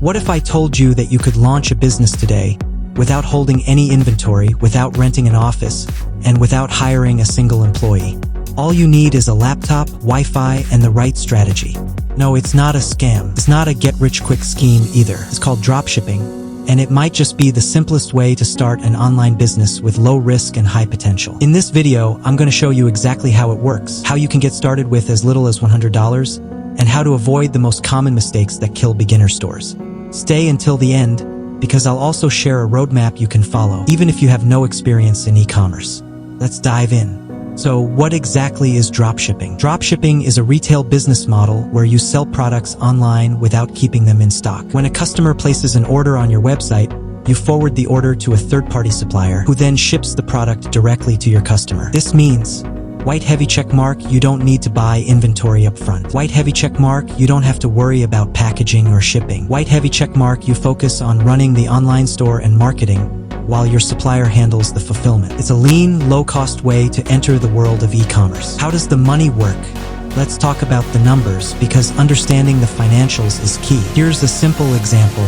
What if I told you that you could launch a business today without holding any inventory, without renting an office, and without hiring a single employee? All you need is a laptop, Wi-Fi, and the right strategy. No, it's not a scam. It's not a get-rich-quick scheme either. It's called dropshipping, and it might just be the simplest way to start an online business with low risk and high potential. In this video, I'm going to show you exactly how it works, how you can get started with as little as $100, and how to avoid the most common mistakes that kill beginner stores. Stay until the end, because I'll also share a roadmap you can follow, even if you have no experience in e-commerce. Let's dive in. So, what exactly is dropshipping? Dropshipping is a retail business model where you sell products online without keeping them in stock. When a customer places an order on your website, you forward the order to a third-party supplier who then ships the product directly to your customer. This means white heavy check mark, you don't need to buy inventory up front. White heavy check mark, you don't have to worry about packaging or shipping. White heavy check mark, you focus on running the online store and marketing, while your supplier handles the fulfillment. It's a lean, low-cost way to enter the world of e-commerce. How does the money work? Let's talk about the numbers, because understanding the financials is key. Here's a simple example.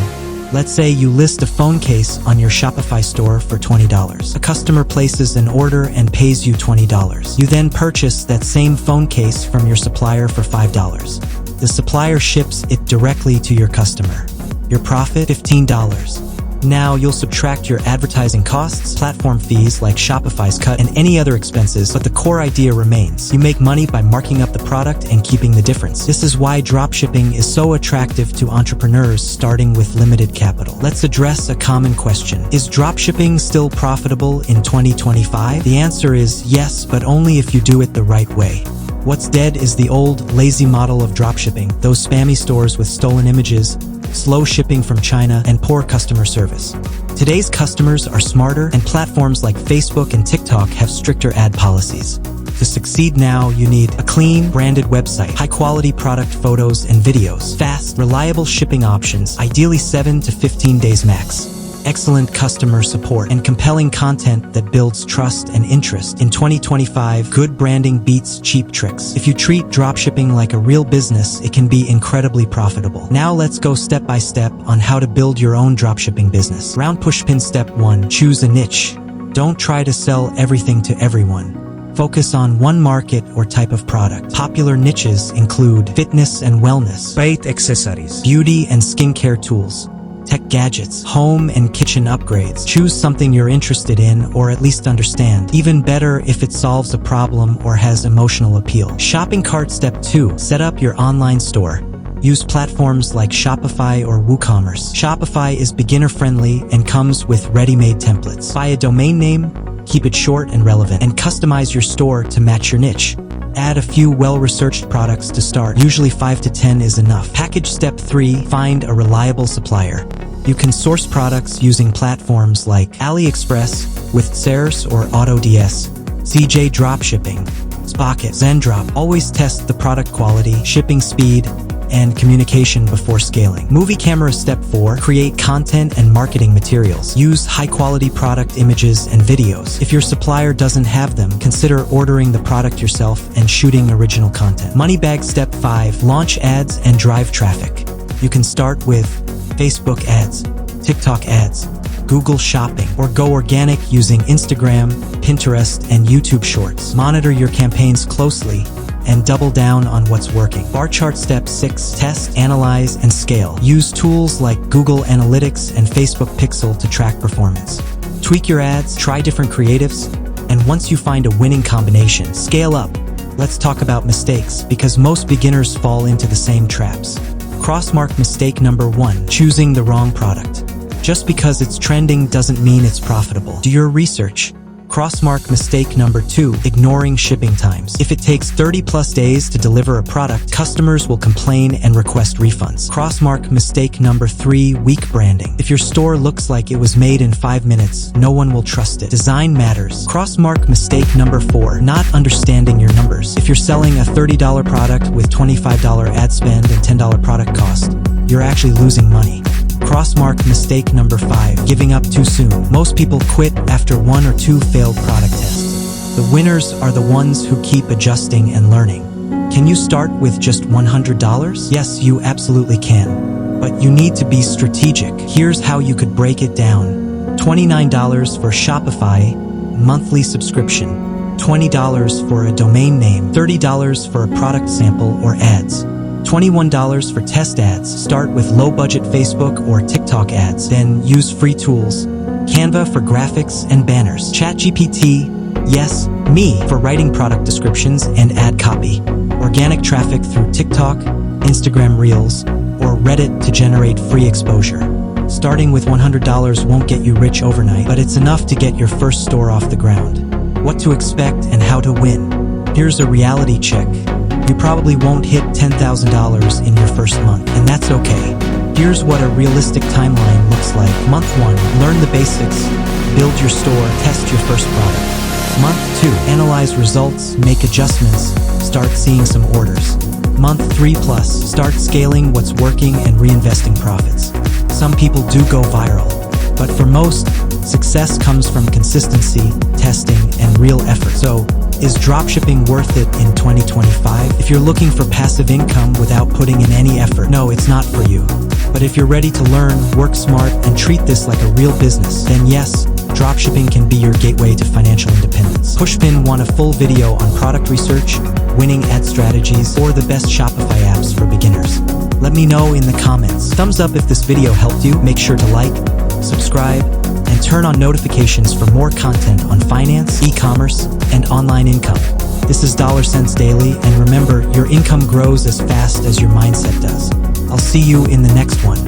Let's say you list a phone case on your Shopify store for $20. A customer places an order and pays you $20. You then purchase that same phone case from your supplier for $5. The supplier ships it directly to your customer. Your profit, $15. Now you'll subtract your advertising costs, platform fees like Shopify's cut, and any other expenses, but the core idea remains. You make money by marking up the product and keeping the difference. This is why dropshipping is so attractive to entrepreneurs starting with limited capital. Let's address a common question. Is dropshipping still profitable in 2025? The answer is yes, but only if you do it the right way. What's dead is the old, lazy model of dropshipping, those spammy stores with stolen images, slow shipping from China, and poor customer service. Today's customers are smarter, and platforms like Facebook and TikTok have stricter ad policies. To succeed now, you need a clean, branded website, high-quality product photos and videos, fast, reliable shipping options, ideally 7 to 15 days max, excellent customer support, and compelling content that builds trust and interest. In 2025, good branding beats cheap tricks. If you treat dropshipping like a real business, it can be incredibly profitable. Now let's go step by step on how to build your own dropshipping business. Round pushpin step 1. Choose a niche. Don't try to sell everything to everyone. Focus on one market or type of product. Popular niches include fitness and wellness, bait accessories, beauty and skincare tools, tech gadgets, home and kitchen upgrades. Choose something you're interested in or at least understand. Even better if it solves a problem or has emotional appeal. Shopping cart step 2. Set up your online store. Use platforms like Shopify or WooCommerce. Shopify is beginner-friendly and comes with ready-made templates. Buy a domain name, keep it short and relevant, and customize your store to match your niche. Add a few well-researched products to start. Usually 5 to 10 is enough. Package step 3. Find a reliable supplier. You can source products using platforms like AliExpress with Sears or AutoDS, CJ Dropshipping, Spocket, Zendrop. Always test the product quality, shipping speed, and communication before scaling. Movie camera step 4. Create content and marketing materials. Use high-quality product images and videos. If your supplier doesn't have them, consider ordering the product yourself and shooting original content. Money bag step 5. Launch ads and drive traffic. You can start with Facebook ads, TikTok ads, Google Shopping, or go organic using Instagram, Pinterest, and YouTube Shorts. Monitor your campaigns closely and double down on what's working. Bar chart step 6. Test, analyze, and scale. Use tools like Google Analytics and Facebook Pixel to track performance. Tweak your ads, try different creatives, and once you find a winning combination, scale up. Let's talk about mistakes, because most beginners fall into the same traps. Crossmark mistake number 1. Choosing the wrong product. Just because it's trending doesn't mean it's profitable. Do your research. Crossmark mistake number 2. Ignoring shipping times. If it takes 30+ days to deliver a product, customers will complain and request refunds. Crossmark mistake number 3. Weak branding. If your store looks like it was made in 5 minutes, no one will trust it. Design matters. Crossmark mistake number 4. Not understanding your numbers. If you're selling a $30 product with $25 ad spend and $10 product cost, you're actually losing money. Crossmark mistake number 5. Giving up too soon. Most people quit after 1 or 2 failed product tests. The winners are the ones who keep adjusting and learning. Can you start with just $100? Yes, you absolutely can. but you need to be strategic. Here's how you could break it down. $29 for Shopify monthly subscription, $20 for a domain name, $30 for a product sample or ads, $21 for test ads. Start with low-budget Facebook or TikTok ads, then use free tools. Canva for graphics and banners. ChatGPT, yes, me, for writing product descriptions and ad copy. Organic traffic through TikTok, Instagram Reels, or Reddit to generate free exposure. Starting with $100 won't get you rich overnight, but it's enough to get your first store off the ground. What to expect and how to win. Here's a reality check. You probably won't hit $10,000 in your first month, and that's okay. Here's what a realistic timeline looks like. Month 1, learn the basics, build your store, test your first product. Month 2, analyze results, make adjustments, start seeing some orders. Month 3 plus, start scaling what's working and reinvesting profits. Some people do go viral, but for most, success comes from consistency, testing, and real effort. So, is dropshipping worth it in 2025? If you're looking for passive income without putting in any effort, no, it's not for you. But if you're ready to learn, work smart, and treat this like a real business, then yes, dropshipping can be your gateway to financial independence. Pushpin want a full video on product research, winning ad strategies, or the best Shopify apps for beginners. Let me know in the comments. Thumbs up if this video helped you. Make sure to like, subscribe, and turn on notifications for more content on finance, e-commerce, and online income. This is Dollar Cents Daily, and remember, your income grows as fast as your mindset does. I'll see you in the next one.